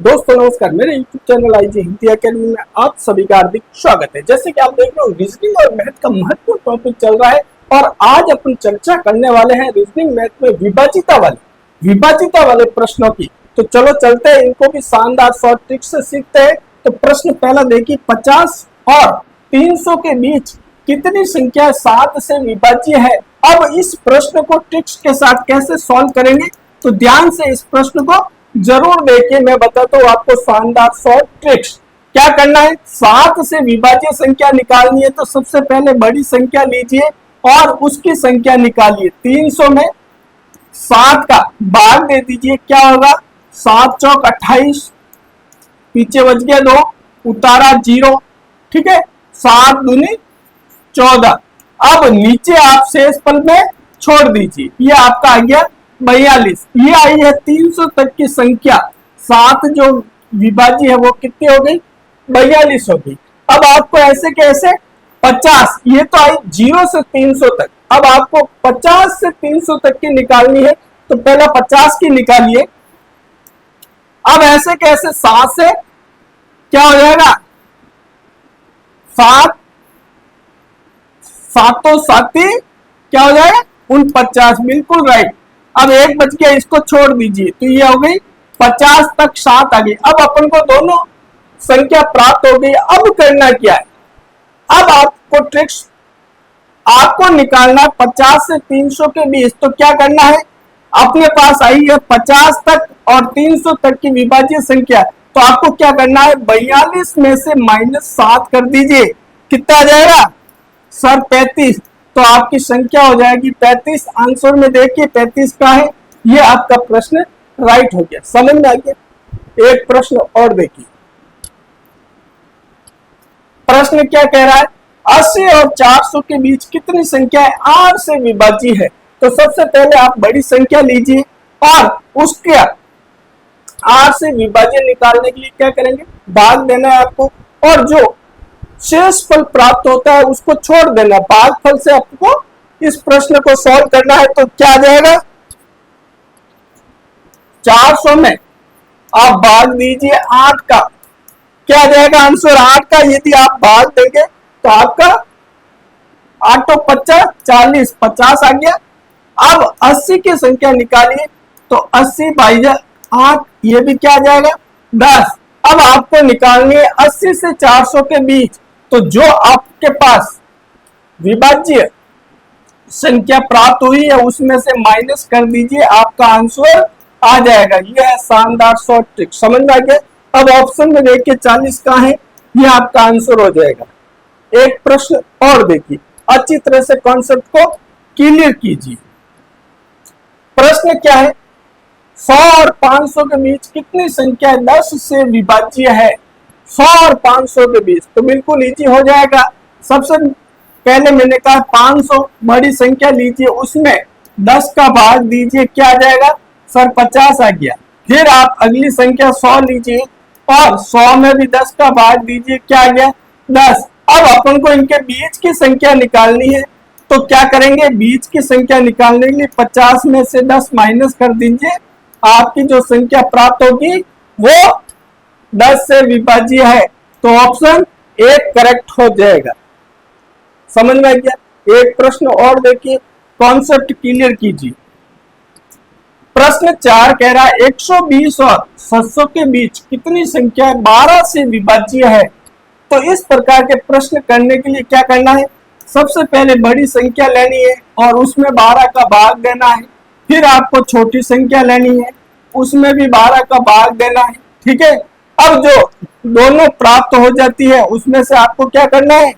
दोस्तों नमस्कार, मेरे YouTube channel IG Hindi academy में आप सभी का हार्दिक स्वागत है। जैसे कि आप देख रहे हो, रीजनिंग और मैथ का महत्वपूर्ण टॉपिक चल रहा है और आज अपन चर्चा करने वाले हैं रीजनिंग मैथ में विभाजिता वाले प्रश्नों की। तो चलो चलते हैं, इनको भी शानदार शॉर्ट ट्रिक से सीखते हैं। तो प्रश्न पहला देखिए, 50 और 300 के बीच कितनी संख्या 7 से विभाज्य है। अब इस प्रश्न को ट्रिक्स के साथ कैसे सॉल्व करेंगे, तो ध्यान से इस प्रश्न को जरूर देखिए। मैं बताता हूँ आपको शानदार शॉर्ट ट्रिक्स। क्या करना है, 7 से विभाज्य संख्या निकालनी है। तो सबसे पहले बड़ी संख्या लीजिए और उसकी संख्या निकालिए। 300 में 7 का भाग दे दीजिए, क्या होगा, 7 चौक 28, पीछे बच गया 2, उतारा 0, ठीक है, 7 दूनी 14। अब नीचे आप शेष पल में छोड़ दीजिए, ये आपका आ गया 42। ये आई है 300 तक की संख्या। 7 जो विभाज्य है वो कितनी हो गई, 42 हो गई। अब आपको ऐसे कैसे 50, ये तो आई 0 से 300 तक। अब आपको 50 से 300 तक की निकालनी है, तो पहला 50 की निकालिए। अब ऐसे कैसे 7 से क्या हो जाएगा, 7 सातों साथी क्या हो जाएगा 49, बिल्कुल राइट। अब एक बच गया, इसको छोड़ दीजिए, तो ये हो गई 50 तक 7 आ गई। अब अपन को दोनों संख्या प्राप्त हो गई। अब करना क्या है, अब आपको ट्रिक्स, आपको निकालना 50 से 300 के बीच। तो क्या करना है, अपने पास आई है 50 तक और 300 तक की विभाज्य संख्या। तो आपको क्या करना है, 42 में से -7 कर दीजिए। कितना आ जाएगा सर, 35। तो आपकी संख्या हो जाएगी 35। आंसर में देखिए 35 का है। ये आपका प्रश्न राइट हो गया। समझ में आ गया। एक प्रश्न और देखिए, प्रश्न क्या कह रहा है, 80 और 400 के बीच कितनी संख्या 8 से विभाज्य है। तो सबसे पहले आप बड़ी संख्या लीजिए और उसके 8 से विभाज्य निकालने के लिए क्या करेंगे, भाग देना है आपको, और जो शेष फल प्राप्त होता है उसको छोड़ देना। भागफल से आपको इस प्रश्न को सॉल्व करना है। तो क्या आ जाएगा, 400 में आप भाग दीजिए 8 का, क्या आ जाएगा आंसर 8 का। यदि आप भाग देंगे तो आपका 8 50 40, 50 आ गया। अब 80 की संख्या निकालिए, तो 80 बाई 8, ये भी क्या आ जाएगा 10। अब आपको निकालनी है 80 से 400 के बीच। तो जो आपके पास विभाज्य संख्या प्राप्त हुई है उसमें से माइनस कर दीजिए, आपका आंसर आ जाएगा। यह है शानदार शॉर्ट ट्रिक। समझ में आ गया। अब ऑप्शन में देखिए 40 का है, यह आपका आंसर हो जाएगा। एक प्रश्न और देखिए, अच्छी तरह से कॉन्सेप्ट को क्लियर कीजिए। प्रश्न क्या है, 100 और 500 के बीच कितनी संख्या 10 से विभाज्य है। 100 और 500 के बीच, तो बिल्कुल इजी हो जाएगा। सबसे पहले मैंने कहा 500 बड़ी संख्या लीजिए, उसमें 10 का भाग दीजिए, क्या आ जाएगा सर 50 आ गया। फिर आप अगली संख्या 100 लीजिए और 100 में भी 10 का भाग दीजिए, क्या आ गया 10। अब अपन को इनके बीच की संख्या निकालनी है। तो क्या करेंगे, बीच की संख्या निकालने के लिए 50 में से 10 माइनस कर दीजिए, आपकी जो संख्या प्राप्त होगी वो 10 से विभाज्य है। तो ऑप्शन 1 करेक्ट हो जाएगा। समझ में आ गया। एक प्रश्न और देखिए, कॉन्सेप्ट क्लियर कीजिए। प्रश्न 4 कह रहा है, 120 और 700 के बीच कितनी संख्या 12 से विभाज्य है। तो इस प्रकार के प्रश्न करने के लिए क्या करना है, सबसे पहले बड़ी संख्या लेनी है और उसमें 12 का भाग देना है। फिर आपको छोटी संख्या लेनी है, उसमें भी 12 का भाग देना है, ठीक है। अब जो दोनों प्राप्त हो जाती है उसमें से आपको क्या करना है,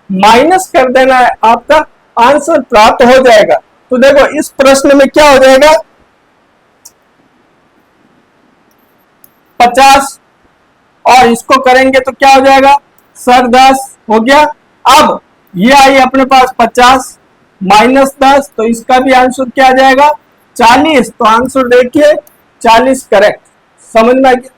माइनस कर देना है, आपका आंसर प्राप्त हो जाएगा। तो देखो इस प्रश्न में क्या हो जाएगा, 50 और इसको करेंगे तो क्या हो जाएगा सर 10 हो गया। अब ये आई अपने पास 50 माइनस 10, तो इसका भी आंसर क्या आ जाएगा 40। तो आंसर देखिए 40 करेक्ट। समझ में आ गया।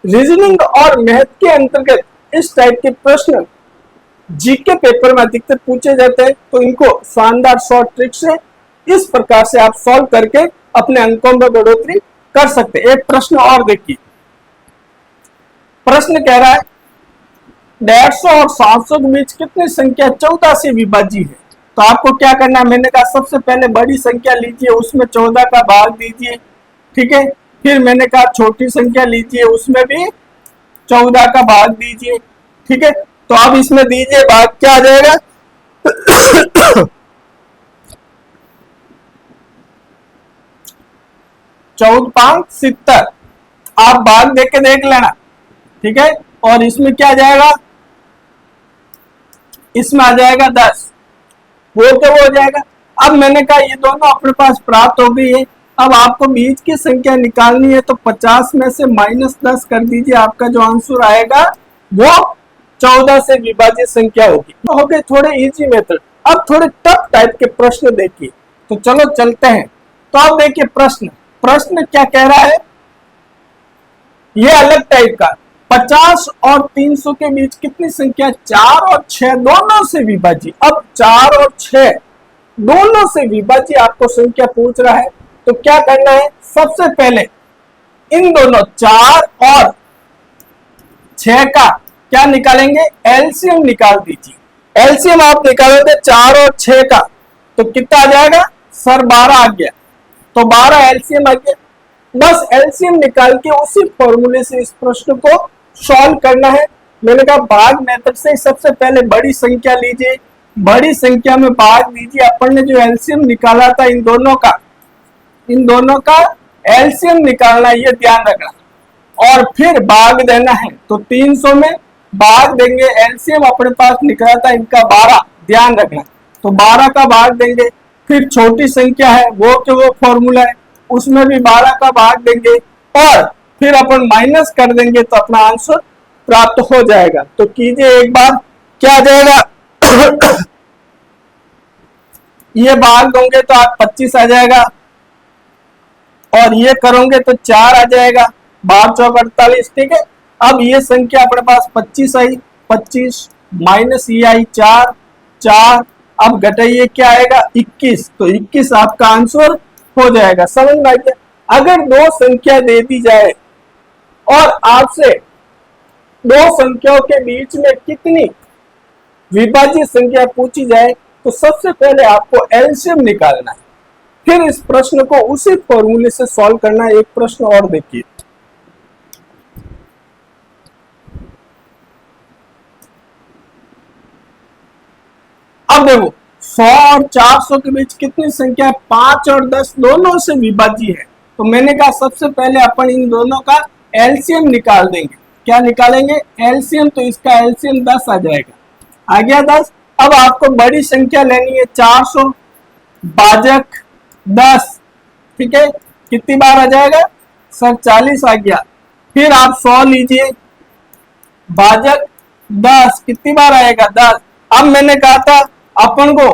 रीजनिंग और मैथ के अंतर्गत इस टाइप के प्रश्न जीके पेपर में अधिकतर पूछे जाते हैं। तो इनको शानदार शॉर्ट ट्रिक से इस प्रकार से आप सॉल्व करके अपने अंकों में बढ़ोतरी कर सकते। एक प्रश्न और देखिए, प्रश्न कह रहा है 150 और 700 के बीच कितनी संख्या 14 से विभाज्य है। तो आपको क्या करना है, मैंने कहा सबसे पहले बड़ी संख्या लीजिए, उसमें 14 का भाग दीजिए, ठीक है। फिर मैंने कहा छोटी संख्या लीजिए, उसमें भी 14 का भाग दीजिए, ठीक है। तो अब इसमें दीजिए भाग, क्या आ जाएगा 14×5 70। आप भाग देख के देख लेना, ठीक है। और इसमें क्या आ जाएगा, इसमें आ जाएगा 10, वो तो वो हो जाएगा। अब मैंने कहा ये दोनों अपने पास प्राप्त हो गई है। अब आपको बीच की संख्या निकालनी है, तो 50 में से -10 कर दीजिए, आपका जो आंसर आएगा वो 14 से विभाजित संख्या होगी। तो हो गए थोड़े इजी मेथड। अब थोड़े टफ टाइप के प्रश्न देखिए, तो चलो चलते हैं। तो अब देखिए प्रश्न क्या कह रहा है, ये अलग टाइप का, 50 और 300 के बीच कितनी संख्या 4 और 6 दोनों से विभाजित। अब 4 और 6 दोनों से विभाजित आपको संख्या पूछ रहा है, तो क्या करना है, सबसे पहले इन दोनों 4 और 6 का क्या निकालेंगे, एलसीएम निकाल दीजिए। एलसीएम आप निकालोगे 4 और 6 का, तो कितना आ जाएगा सर 12 आ गया। तो 12 एलसीएम आ गया। बस एलसीएम निकाल के उसी फॉर्मूले से इस प्रश्न को सॉल्व करना है। मैंने कहा भाग मेथड से सबसे पहले बड़ी संख्या लीजिए, बड़ी संख्या में भाग दीजिए। अपन ने जो एलसीएम निकाला था इन दोनों का एलसीएम निकालना, ये ध्यान रखना। और फिर भाग देना है, तो 300 में भाग देंगे, एलसीएम अपने पास निकला था इनका 12, ध्यान रखना। तो 12 का भाग देंगे। फिर छोटी संख्या है वो फॉर्मूला है, उसमें भी 12 का भाग देंगे और फिर अपन माइनस कर देंगे, तो अपना आंसर प्राप्त हो जाएगा। तो कीजिए एक बार, क्या आ जाएगा ये भाग दोगे तो आप 25 आ जाएगा, और ये करोगे तो 4 आ जाएगा, 12 चौक 48, ठीक है। अब ये संख्या अपने पास 25 आई, 25 माइनस ये आई 4, अब घटाइए क्या आएगा 21, तो 21 आपका आंसर हो जाएगा। समझ में आ गया। अगर दो संख्या दे दी जाए और आपसे दो संख्याओं के बीच में कितनी विभाज्य संख्या पूछी जाए, तो सबसे पहले आपको एलसीएम निकालना है, फिर इस प्रश्न को उसी फॉर्मूले से सॉल्व करना है। एक प्रश्न और देखिए, अब देखो 100 और 400 के बीच कितनी संख्या 5 और 10 दोनों से विभाज्य है। तो मैंने कहा सबसे पहले अपन इन दोनों का एलसीएम निकाल देंगे। क्या निकालेंगे, एलसीएम। तो इसका एलसीएम 10 आ जाएगा, आ गया 10। अब आपको बड़ी संख्या लेनी है 400 भाजक 10, ठीक है। कितनी बार आ जाएगा सर 40 आ गया। फिर आप 100 लीजिए भाजक 10, कितनी बार आएगा 10। अब मैंने कहा था अपन को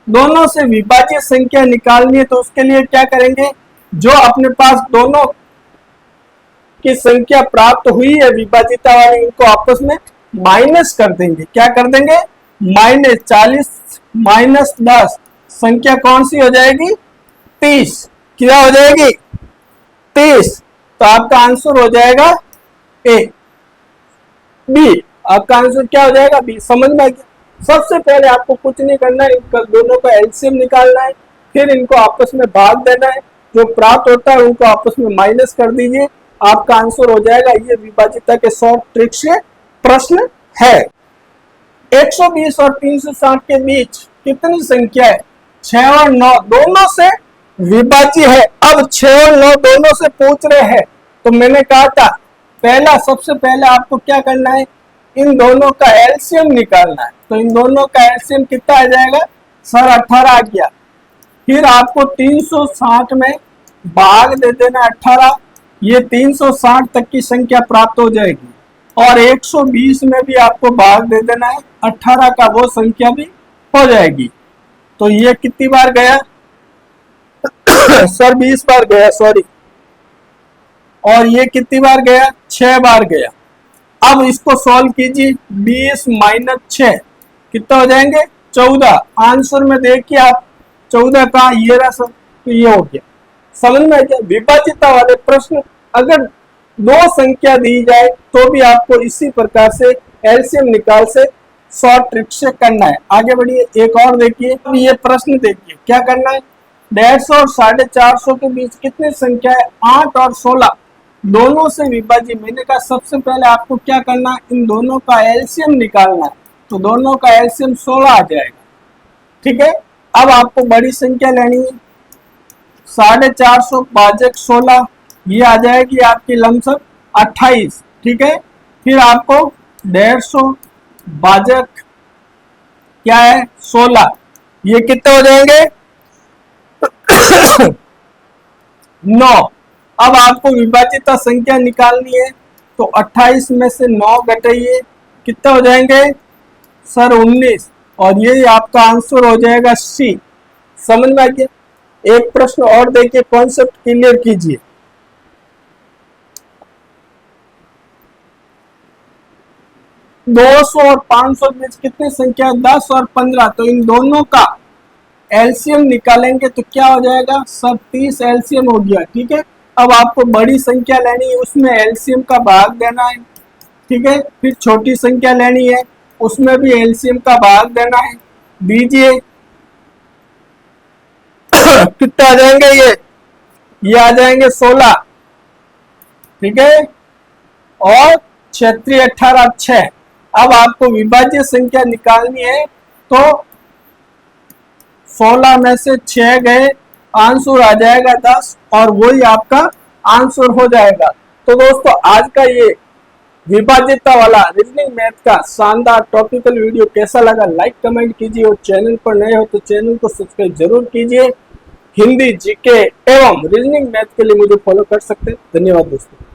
दोनों से विभाज्य संख्या निकालनी है, तो उसके लिए क्या करेंगे, जो अपने पास दोनों की संख्या प्राप्त हुई है विभाजिता वाली, इनको आपस में माइनस कर देंगे। क्या कर देंगे, -40 -10, संख्या कौन सी हो जाएगी 30। क्या हो जाएगी 30। तो आपका आंसर हो जाएगा ए, बी। आपका आंसर क्या हो जाएगा बी। समझ में आ गया। सबसे पहले आपको कुछ नहीं करना है, इनका दोनों का एलसीएम निकालना है, फिर इनको आपस में भाग देना है, जो प्राप्त होता है उनको आपस में माइनस कर दीजिए, आपका आंसर हो जाएगा। ये विभाजिता के शॉर्ट ट्रिक से प्रश्न है। 120 और 360 के बीच कितनी संख्या है 6 और 9 दोनों से विभाज्य है। अब 6 और 9 दोनों से पूछ रहे हैं, तो मैंने कहा था सबसे पहले आपको क्या करना है, इन दोनों का एलसीएम निकालना है। तो इन दोनों का एलसीएम कितना आ जाएगा सर 18 आ गया। फिर आपको 360 में भाग दे देना 18, ये 360 तक की संख्या प्राप्त हो जाएगी। और 120 में भी आपको भाग दे देना है 18 का, वो संख्या भी हो जाएगी। तो ये कितनी बार गया सर 20 बार गया, सॉरी। और ये कितनी बार गया 6 बार गया। अब इसको सॉल्व कीजिए, 20 - 6 कितना हो जाएंगे 14। आंसर में देखिए आप 14 का ये रहा सर, तो ये हो गया। समझ में आ गया। विभाज्यता वाले प्रश्न अगर दो संख्या दी जाए तो भी आपको इसी प्रकार से एलसीएम निकाल से शॉर्ट ट्रिक से करना है। आगे बढ़िए, एक और देखिए, अब ये प्रश्न देखिए क्या करना है। 150 और 450 के बीच कितनी संख्या है? 8 और 16 दोनों से विभाजित। मैंने कहा सबसे पहले आपको क्या करना है, इन दोनों का एलसीएम निकालना है। तो दोनों का एलसीएम 16 आ जाएगा, ठीक है। अब आपको बड़ी संख्या लेनी है, 450 भाजक 16, ये आ जाएगी आपकी लमसम 28, ठीक है। फिर आपको 150 भाजक क्या है 16, ये कितने हो जाएंगे 9। अब आपको विभाजित संख्या निकालनी है, तो 28 में से 9 घटाइए, कितने हो जाएंगे सर 19, और ये आपका आंसर हो जाएगा सी। समझ में आ गया। एक प्रश्न और देखिए, कॉन्सेप्ट क्लियर कीजिए। 200 और 500 के बीच कितनी संख्या है? 10 और 15। तो इन दोनों का एलसीएम निकालेंगे तो क्या हो जाएगा सर 30 एलसीएम हो गया, ठीक है। अब आपको बड़ी संख्या लेनी है, उसमें एलसीएम का भाग देना है, ठीक है। फिर छोटी संख्या लेनी है, उसमें भी एलसीएम का भाग देना है। दीजिए कितने आ जाएंगे ये आ जाएंगे 16, ठीक है। और 36 18 6। अब आपको विभाज्य संख्या निकालनी है, तो 16 में से 6 गए, आंसर आ जाएगा 10, और वही आपका आंसर हो जाएगा। तो दोस्तों आज का ये विभाज्यता वाला रीजनिंग मैथ का शानदार टॉपिकल वीडियो कैसा लगा लाइक कमेंट कीजिए, और चैनल पर नए हो तो चैनल को सब्सक्राइब जरूर कीजिए। हिंदी जीके एवं रीजनिंग मैथ के लिए मुझे फॉलो कर सकते हैं। धन्यवाद दोस्तों।